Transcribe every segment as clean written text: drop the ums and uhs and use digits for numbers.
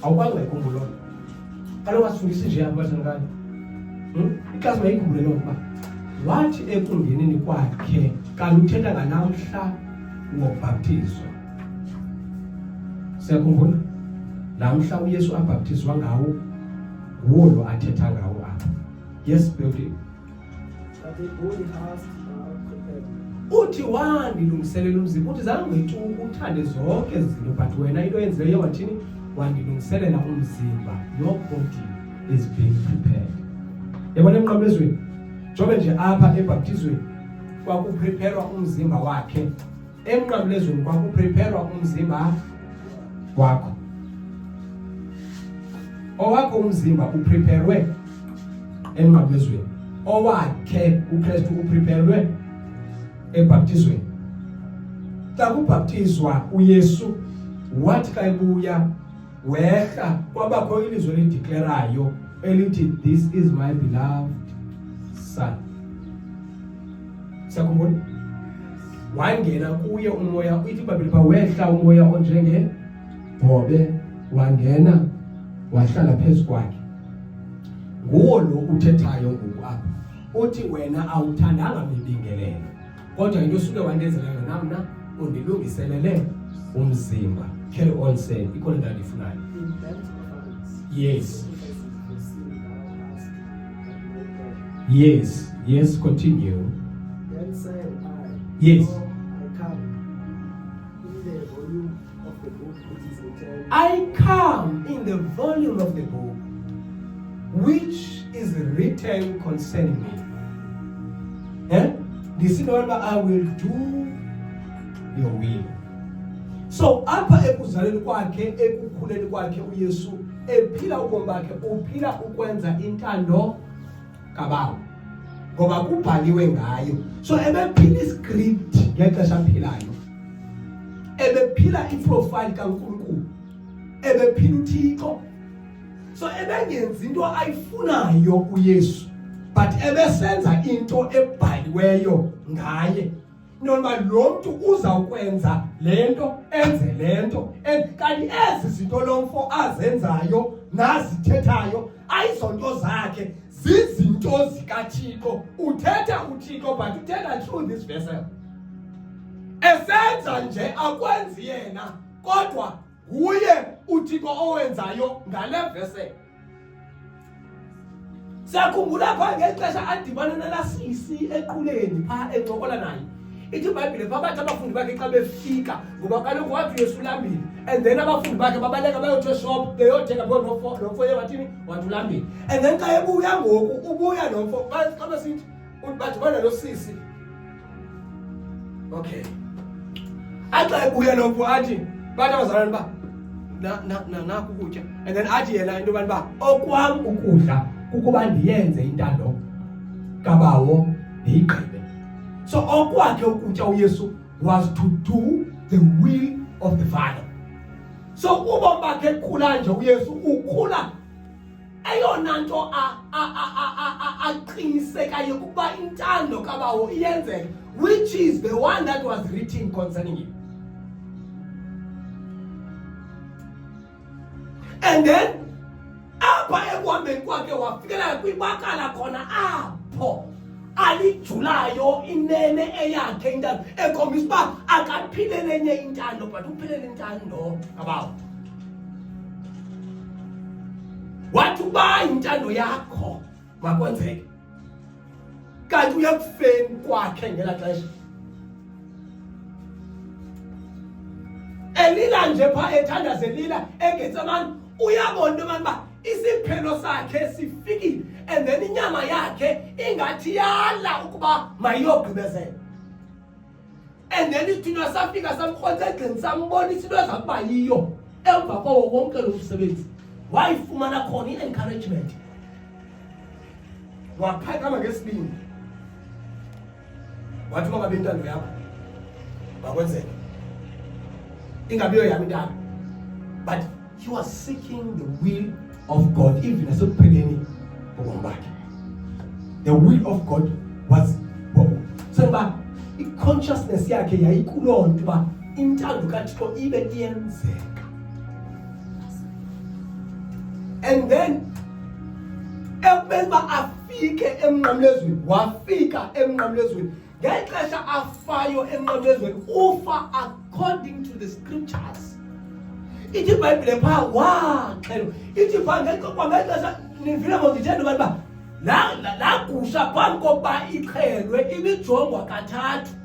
awukwazi ukuyikhumbula kaloku asifundisi nje abathengane ixasi mayikhumbule lo kuba wathi ekungeneni kwakhe kanti uthetha nganamhla wokubhaptizwa. Siyakhumbula namhla uYesu abhaptizwa ngawo nguwo lo athetha ngawo apha. Yes building uthi wandilungiselela umzimba, uthi zange ngithi uthande zonke izinto but wena into yenzileyo wathini wandilungiselela umzimba. Your body is being prepared. Yabona emnqamlezweni jobe nje apha ebhaptizweni kwakupreparwa umzimba wakhe, emnqamlezweni kwakupreparwa umzimba wakho. Owakho umzimba upreparwe emnqamlezweni, owakhe uKristu upreparwe ebhaptizweni. Xa kubhaptizwa uYesu wathi xa ebuya wehla kwabakho ilizwi elideclarayo elithi this is my beloved son. Sakubona wangena kuye umoya, ithi iBhayibhile pha wehla umoya onjenge bhobe wangena wahlala phezu kwakhe. Nguwo lo uthethayo ngoku apha uthi wena awuthandanga mibingelelo kodwa into osuke wandenzela yona mna undilungiselele umzimba. Carry on saying ikhona into endifunayo. Yes. Yes, yes, continue. Then said I, yes. I come in the volume of the book which is written. I come in the volume of the book which is written concerning me. This is what I will do your will. So apha ekuzaleni kwakhe ekukhuleni kwakhe uYesu ephila ubomi bakhe uphila ukwenza intando kaBaba ngoba kubhaliwe ngayo. So ebephila iscript ngexesha aphilayo, ebephila iprofile kaNkulunkulu, ebephila uThixo. So ebengenzi into ayifunayo uYesu but ebesenza into ebhaliweyo ngaye. Noma lo muntu uzawukwenza lento enze lento kanti ezi zinto lomfo azenzayo nazithethayo ayizonto zakhe zizinto zikaThixo. Uthetha uThixo but uthetha through this vessel. Esenza nje akwenzi yena kodwa nguye uThixo owenzayo ngale vessel. Sakhumbula pha ngexesha adibana nalasisi equleni pha encokola naye. Ithi iBhayibhile babathi abafundi bakhe xa befika ngoba kaloku wathi Yesu ulambile and then abafundi bakhe babaleka bayothe shop beyothenga nomfo yewathini wathi ulambile and then xa ebuya ngoku ubuya nomfo xa besithi badibana nosisi. Okay, axa ebuya nomfo athi bathi abazalwane ba naku ukutya and then athi yena into bani ba okwam ukudla ukuba ndiyenze intando kaBawo ndiyigqibe. So okwakhe ukutya uYesu was to do the will of the Father. So ubomi bakhe kukhula nje uYesu ukhula eyona nto aqinisekayo ukuba intando kaBawo iyenzeke, which is the one that was written concerning him. And then apha ekuhambeni kwakhe wafikela kwibakala khona apho alijulayo inene eyakhe intando ekhombisa uba akaphile nenye intando but uphilele intando kaBawo. Wathi uba intando yakho makwenzeke kanti uyakufeni kwakhe ngela xesha elila nje pha ethandazelila engetsamani uyabona into manje ba isiphelo sakhe sifikile and then inyama yakhe ingathi yala ukuba mayiyogqibezela and then ithina safika samkhonza egxini sambonisa into ezakuba yiyo emva kwawo wonke lo msebenzi wayifumana khona i-encouragement. Waphakama ngesibindi wathi mangabe intando yakho makwenzeke ingabiyo yami intando, but he was seeking the will of God even asepheleni ubomi bakhe. The will of God was so ba i-consciousness yakhe yayikulonto ba intando kaThixo ibe iyenzeka. And then ekumele afike emnqamlezweni, wafika emnqamlezweni. Ngexesha afayo emnqamlezweni ufa according to the scriptures. Ithi iBhayibhile phaa waxhelwa. Ithi phaa ngexesha nivile ngozithenda abantu uba la gusha phambi kokuba ixhelwe ibijongwa kathathu.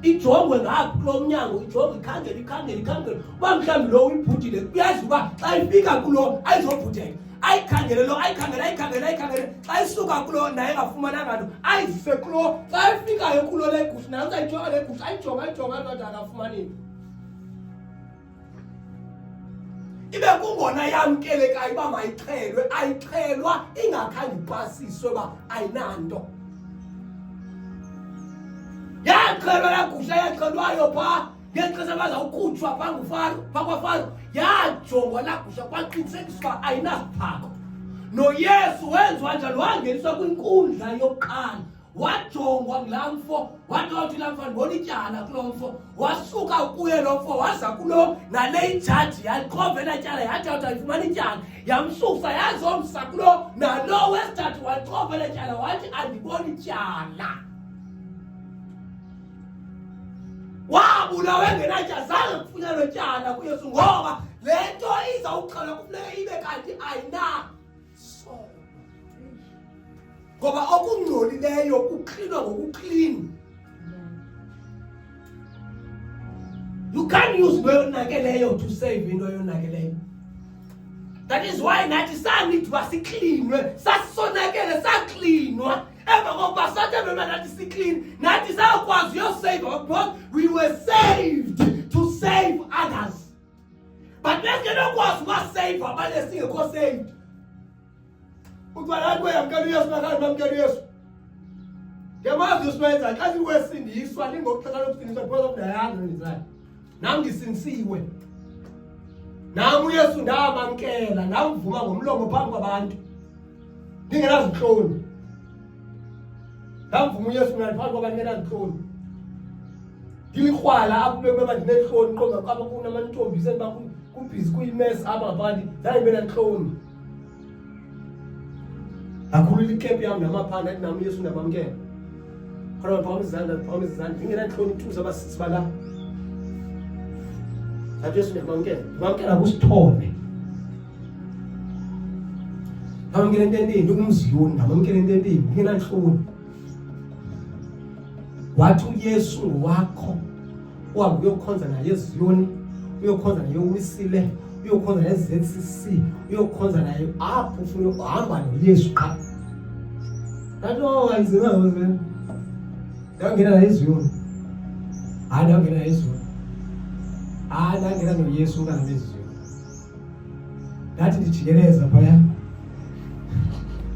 Ijongwe ngapha kulo mnyango, ijongwe ikhangele. Uba mhlawumbi lo uyibhudile, uyazi uba xa ifika kulo ayizobhudeka. Ayikhangele lo, ayikhangele. Xa isuka kulo naye engafumananga nto, ayizise kulo. Xa ifikayo kulo le gusha, naye uzayijonga le gusha, ayijonga loo nto akafumani nto. Ibe kungona yamkelekayo uba mayixhelwe, ayixhelwa ingakhange ipasiswe uba ayinanto. Yaxhelwa laa gusha yaxhelwayo phaa ngexesha bazawukhutshwa phaa kwaFaro, yajongwa laa gusha kwaqinisekiswa uba ayinasiphako. NoYesu wenziwa njalo, wangeniswa kwinkundla yokuqala, wajongwa ngulaa mfo, wathi laa mfo ndibona ityala kuloo mfo, wasuka kuye loo mfo waza kulo nale ijaji yaqova elaa tyala yathi ayifumana ityala, yamsusa yazomsa kulo nalo wesithathu waqova elaa tyala wathi andiboni ityala. Wabulawa engenatyala, zange kufunyanwe tyala kuYesu ngoba le nto izawuxhelwa kufuneka ibe kanti ayinasono. Ngoba okungcolileyo kuklinwa ngokuklini. You can't use into yonakeleyo to save into yonakeleyo. That is why nathi sanidi uba siklinwe, sasonakele, saklinwa. Emva kokuba sathembe nathi siklin, nathi sakwazi uyosave because we were saved to save others. But lesingenokwazi ukubasave abanye singekho saved. Ukubana kuyamkela uYesu nakani bamkela uYesu. Ngiyamazi uSibenza xa siwesindiswa lingokuxesha lokusindiswa because of the hand in Israel. Nami ngisinisiwe. Nami uYesu ndamamkela, ndamvuma ngomlomo phambi kwabantu. Ndingenazinhloni. Ndamvuma uYesu mina phambi kwabantu ngenazinhloni. Ngilikhwala apho bekuba ndinenhloni qonga kwaba kunamantombi seniba kubhizi kuyimess apha ngaphakathi, zange ndibe nanhloni. Akhulula ikempu yami namaphanda athi nami uYesu ndamamkela. Khona phakathi izandla ndingenanhloni ithuza abasisi bala. Athi Yesu ndamamkela kusithole. Ndamamkela ententeni ukumziyoni, ndamamkela ententeni ngingenanhloni. Wathi uYesu wakho uhambe uyokhonza naye eZiyoni, uyokhonza naye uWisile, uyokhonza naye eZCC, uyokhonza naye apho ufuna ukuhamba noYesu qha. Kanti ayizima wena. Ndangena naye eZiyoni. Ndangena naye eZiyoni. Ndangena noYesu ngana beZiyoni. Ndathi ndijikeleza phaya.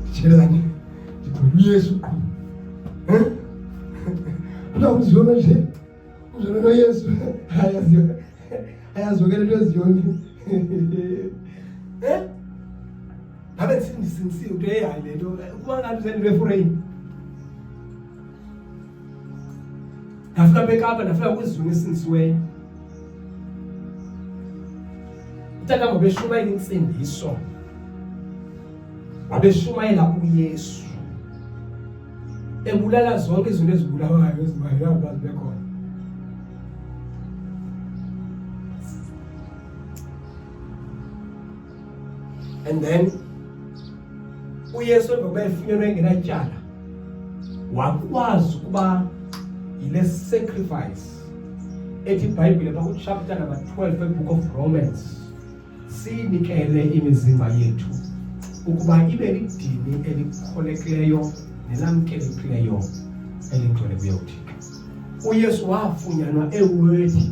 Ndijikeleza nje. Ndithi uYesu qha. Uzona nje, uzona noYesu, ayazokela into eZiyoni. Ngabe sinisiwe ukuthi hayi le nto kuba ngathi sendile eForeyini. Ndafika beKapa, ndafika kwiZiyoni esinisiweyo. Utata wabeshumayela insindiso, wabeshumayela uYesu. Ebulala zonke izinto ezibulawayo ezimayelana abantu bekhona. And then uYesu emva kokuba efunyenwe engenatyala wakwazi ukuba yile sacrifice ethi iBhayibhile phaa kuchapter number 12 ebook of Romans siyinikele imizimba yethu ukuba ibe lidini elikholekileyo nelamkelekileyo elingcwele kuye uThixo. uYesu wafunyanwa eworthy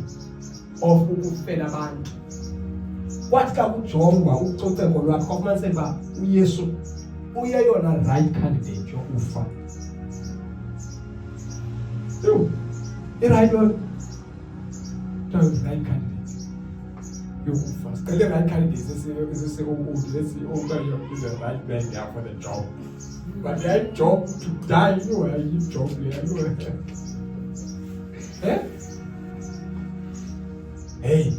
of ukufela abantu. Kwathi xa kujongwa ucoceko lwakhe kwafumaniseka uba uYesu uyeyona right candidate yokufa. I-right one right candidate yokufa. Sicele right candidate esisekude okanye is the right man there for the job. But that job to die, you know, you job there. Hey,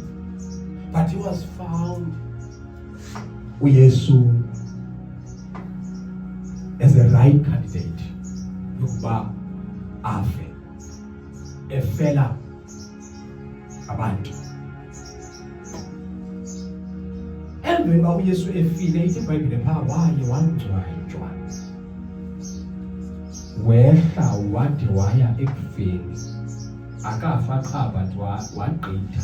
but he was found uYesu as a right candidate yokuba afe efela abantu. Emveni uba uYesu efile ithi iBhayibhile phaa waye wangcwatshwa wehla wade waya ekufeni akafa qha but wagqitha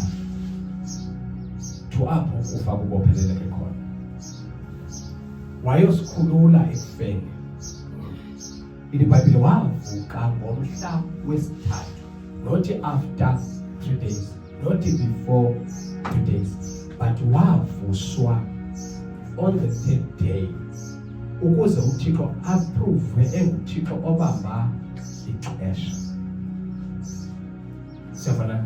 to apho ukufa kubopheleleke khona wayosikhulula ekufeni. iBhayibhile wavuka ngomhla wesithathu, not after 3 days, not before 3 days, but wavuswa on the 3rd day ukuze uThixo approve enguThixo obamba ixesha. Siyabona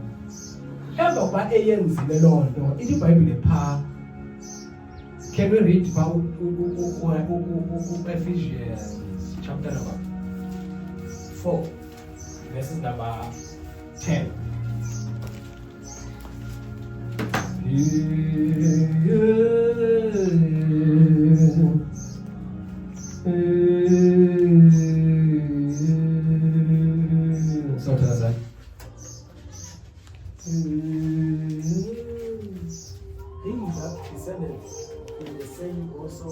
emva kokuba eyenzile loo nto iBhayibhile phaa. Can we read about Ephesians chapter number 4 verses number 10? So tell us that. He that descended in the same also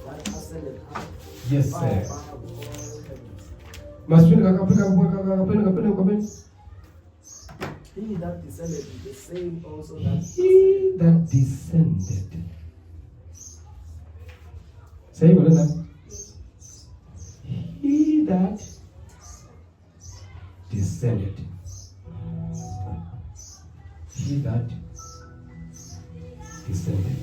that ascended up Yes, far sir. above all heavens. He that descended in the same also that He that descended. Say what is that? He that descended. He that descended.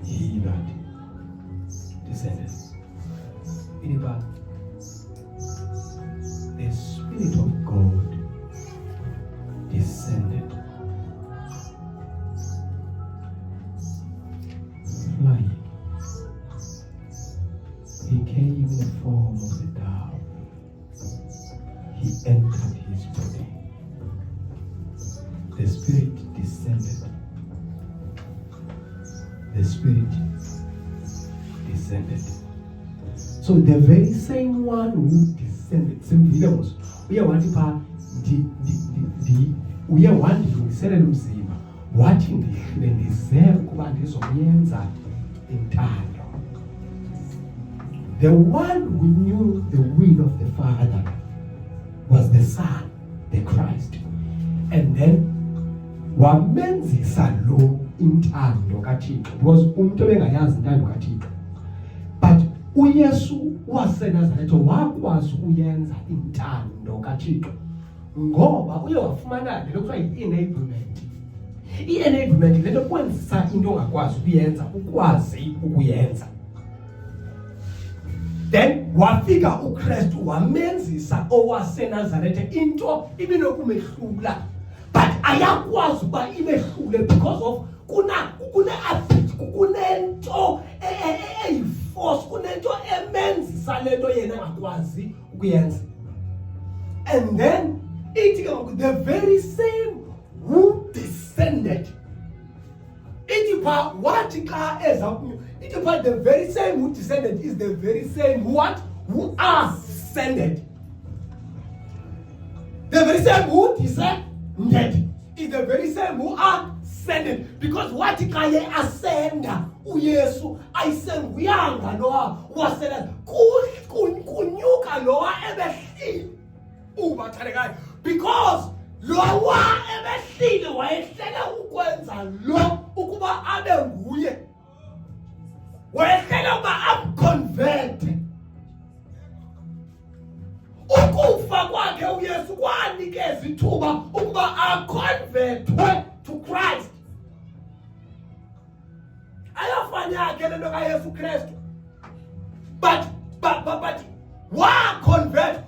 He that descended. Anybody? The Spirit of God descended, flying. He came in the form of a dove. He entered his body. The Spirit descended. The Spirit descended. So the very same one who descended, uye wathi pha uye wandilungiselela umzimba wathi ndihlile ndize ukuba ndizoyenza intando. The one who knew the will of the Father was the Son, the Christ. And then wamenzisa lo intando kaThixo, because umuntu ebengayazi intando kaThixo. But uYesu waseNazaretha wakwazi ukuyenza intando kaThixo ngoba uye wafumana le kuthiwa yi-enablement. I-enablement lento kwenzisa into ongakwazi ukuyenza ukwazi ukuyenza. Then wafika uKristu wamenzisa owaseNazaretha into ibinokumehlula, but ayakwazi uba imehlule because of kunento eyiforce, kunento emenzisa lento yena angakwazi ukuyenza. And then the very same who descended, the very same who descended is the very same who ascended. The very same who descended is the very same who ascended, because what kaye ascenda uYesu ayisenguyanga noa wasela kunyuka noa ebehlile ubathalekayo, because lowa ebehlile wayehlela ukwenza lo ukuba abe nguye, wayehlela ukuba amconvert. Ukufa kwakhe uYesu kwanikeza ithuba ukuba aconvertwe to Christ. Ayafana yakhe lento kaYesu Kristu, but wa-convert.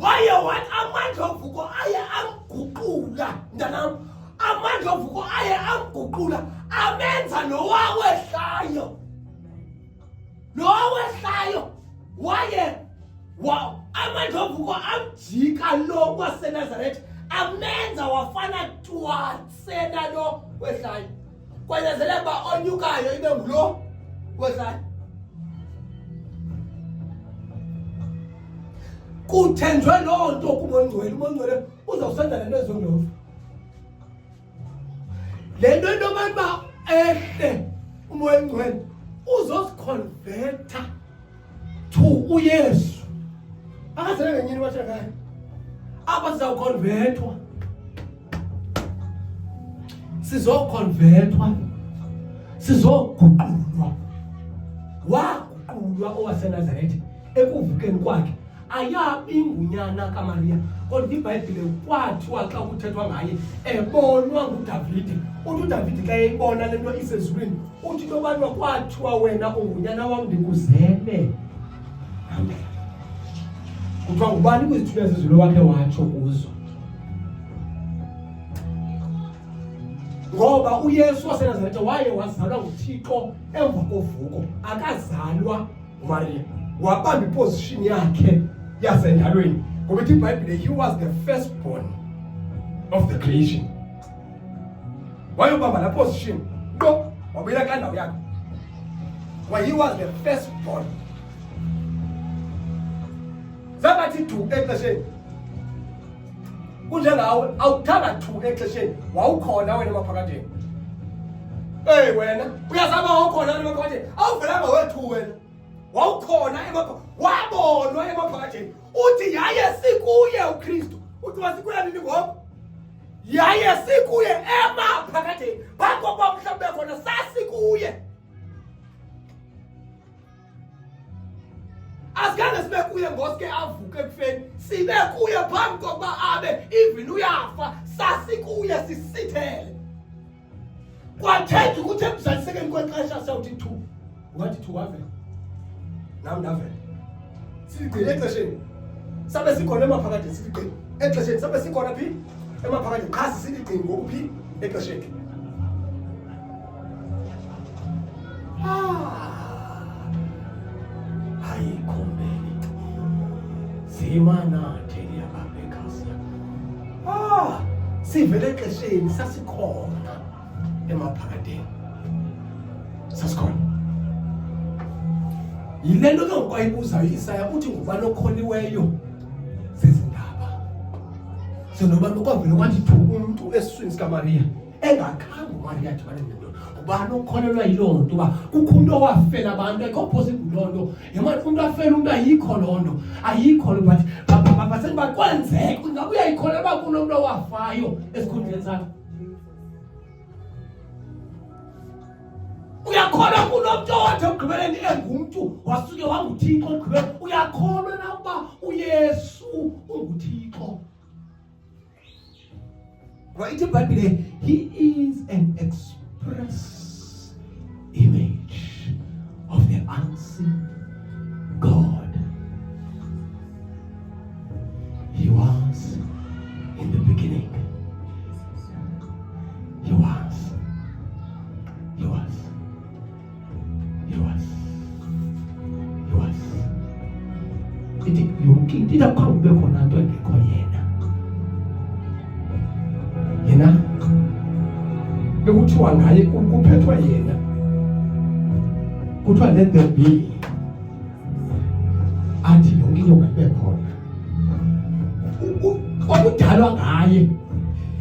Waye wathi amandla ovuko aye amguqula mntanam, amandla ovuko aye amguqula amenza nowawehlayo waye amandla ovuko amjika lo waseNazaretha amenza wafana twasena lo wehlayo. kwenyezeleka uba onyukayo ibe ngulo wehlayo. Kuthenjwe loo nto kuMoya Ongcwele. uMoya Ongcwele uzawusenza le nto ezongilova. Le nto into abantu uba ehle uMoya Ongcwele uzosiconverta to uYesu. Akazele ngenyini wathekayo. Apha sizawuconvertwa. Sizoconvertwa. Sizoguqulwa. Waguqulwa owaseNazaretha ekuvukeni kwakhe. Ayabi ngunyana kaMaria. Kodwa iBhayibhile kwathiwa xa kuthethwa ngaye ebonwa nguDavide. Uthi uDavide xa eyibona le nto isezulwini uthi into yobana kwathiwa wena ungunyana wam ndikuzele. Amen. Kuthiwa ngubani kwizithunywa zezulu wakhe watsho kuzo? Ngoba uYesu waseNazaretha waye wazalwa nguThixo emva kovuko. Akazalwa nguMaria. Wabamba iposition yakhe yasendalweni. Ngoba ithi iBhayibhile he was the firstborn of the creation. Wayobamba la position. Lo wabuyela kandawo yakhe. Why he was the firstborn. Zabathi tu exesheni. Kunjengawe awuthanda tu exesheni. Wawukhona wena emaphakatheni. Hey wena, uyazama awukhona wena emaphakatheni. Awuvelanga wethu wena. Wawukhona wabonwa emaphakatheni. Uthi yaye sikuye uKristu. Uthi wasikuya nini ngoba? Yaye sikuye emaphakatheni. Bakoba mhlawumbe khona sasikuye. Asikhange sibe kuye ngoske avuke ekufeni. Sibe kuye phambi kokuba abe even uyafa. Sasikuye sisithele. Kwathetha ukuthi emzalisekeni kwexesha sawuthi thu. Wathi thu wavela. Nami ndavela. Sigcine exesheni. Sabe sikhona emaphakatheni sigcine. Exesheni sabe sikhona phi? Emaphakatheni. Cha sisigcine ngokuphi? Exesheni. Hayi khombeni. Zimana theli ababekasi. Sivele exesheni sasikhona emaphakatheni. Sasikhona. Yile nto ke ngokwayibuzayo iIsaya uthi ngubani okholiweyo zezindaba. So noba nokwavela kwathi thu umuntu esiswini sikaMaria engakhange uMaria adibane nento. Ubani okholelwa yiloo nto uba kukho umuntu owafela abantu ayikho possible loo nto. Yemani umuntu afela umuntu ayikho loo nto. Ayikho loo but basethi bakwenzeka ungabe uyayikholela uba kunomuntu owafayo esikhundleni sakho. Uyakholwa kunomuntu owathi ekugqibeleni engumntu wasuke wanguThixo ekugqibeleni. Uyakholwa na ukuba uYesu unguThixo? Right, iBhayibhile he is an express image of the unseen God. He was in the beginning. He was. Ithi yonke into idakube khona into engekho yena. Yena bekuthiwa ngaye kuphethwa yena. Kuthiwa let there be. Athi yonke into ngabe khona. Kwakudalwa ngaye.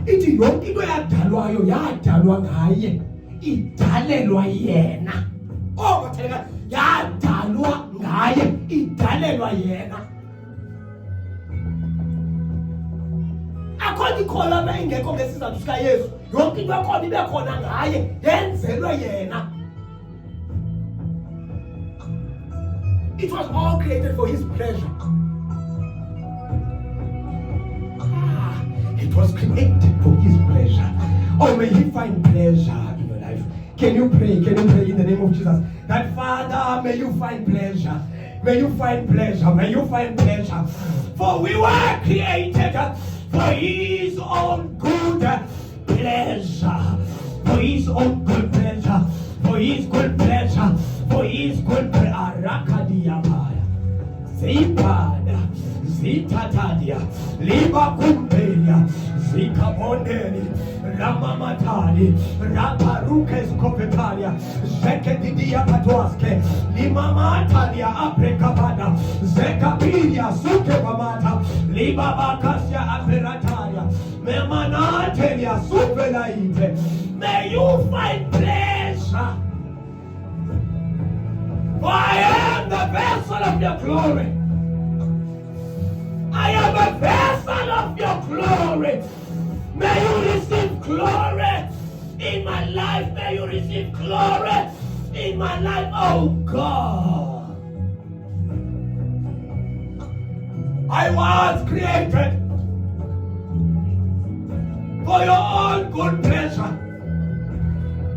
Ithi yonke into yadalwayo yadalwa ngaye. Idalelwa yena. Batheleka yadalwa ngaye. Idalelwa yena. Akho ikhola bengekho ngesizathu sika Yesu. Yonke into yakhona ibe khona ngaye. Yenzelwe yena. It was all created for his pleasure. It was created for his pleasure. Oh, may he find pleasure in your life. Can you pray? Can you pray in the name of Jesus? That Father, may you find pleasure. May you find pleasure. May you find pleasure. For we were created for his own good pleasure. For his own good pleasure. For his good pleasure. For his good pleasure. Arakadiyabaya. Zipada. Zitatadia. Liba kumbeya. Zikabondeni. Ramamatali, Raparukes Kopetalia, Zekedidia Patoaske, Limamatalia Aprekabada, Zekapidia Sukebamata, Libabakasia Aperatalia, Memanatelia Supelaite. May you find pleasure. For I am the vessel of your glory. I am a vessel of your glory. May you receive glory in my life. May you receive glory in my life, oh God. I was created for your own good pleasure.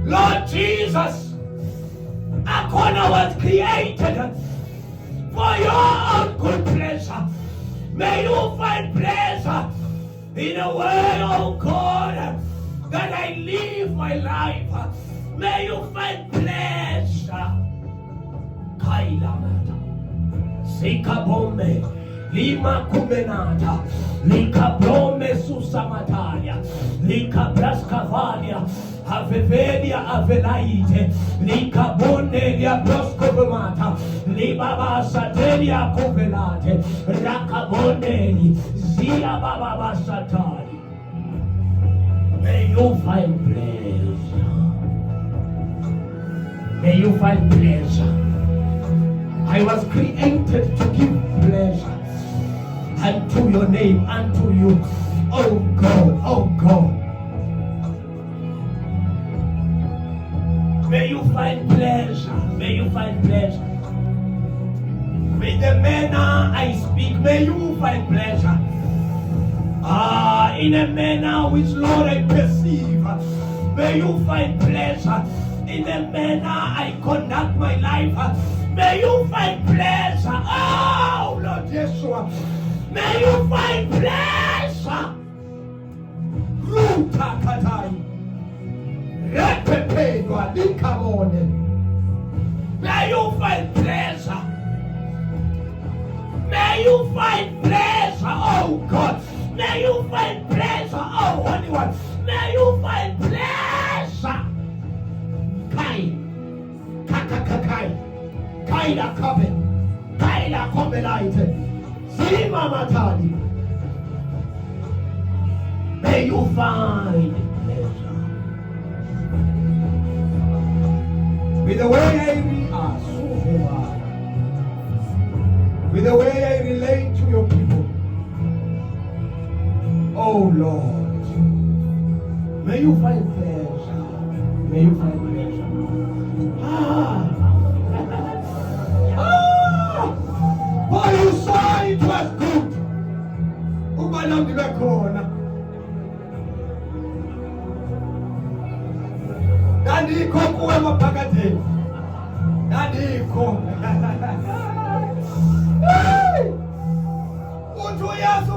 Lord Jesus, Akona was created for your own good pleasure. May you find pleasure in a way, oh God, that I live my life. May you find pleasure. Kailamata, Sikabome, Lima Kumenata, Lika Brome Susamatalia, Lika Braskavalia, Avevelia Avelaite, Lika Bonelia Broscovamata, Libaba Satelia Covelate, Rakaboneli, Zia Baba Satali. May you find pleasure. May you find pleasure. I was created to give pleasure unto your name, unto you, oh God, oh God. May you find pleasure, may you find pleasure. With the manner I speak, may you find pleasure. In a manner which, Lord, I perceive, may you find pleasure. In the manner I conduct my life, may you find pleasure. Oh, Lord Yeshua, may you find pleasure. Ruta katai, repepedwa likamone. May you find pleasure. May you find pleasure, oh God. May you find pleasure, oh Holy One. May you find pleasure. Kai, kakakakai, kaila kabe, kaila kobelaite, sima matali. May you find pleasure. With the way I with the way I relate to your people, oh Lord, may you find pleasure. May you find pleasure. For you saw it was good. Ubanam di bekona. Nandiko kuwe mapagate. Nandiko.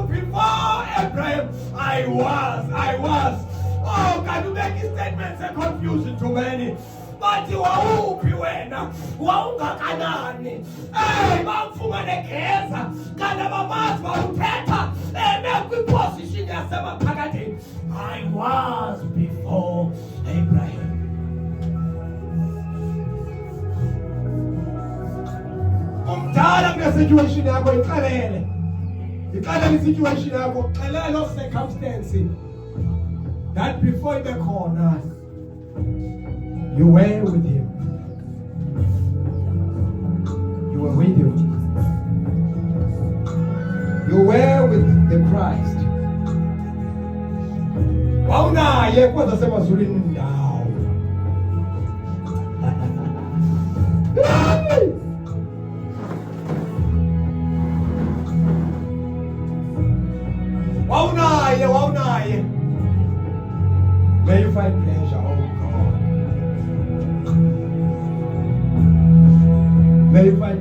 Before Abraham, I was. Oh, can you make his statements a confusion to many? But you are who you were. Waunga kanani. Hey, bamfuma nekeza. Kana mamazwa uteta. Make position yasema pagati. I was before Abraham. Umtala mna situation yako ikalele. The situation yako kalele circumstance. That before the corner, you were with him. You were with him. You were with the Christ. Wauna ye kwanza sema zulini ndao. Wauna ye. May you find pleasure, oh God. May you find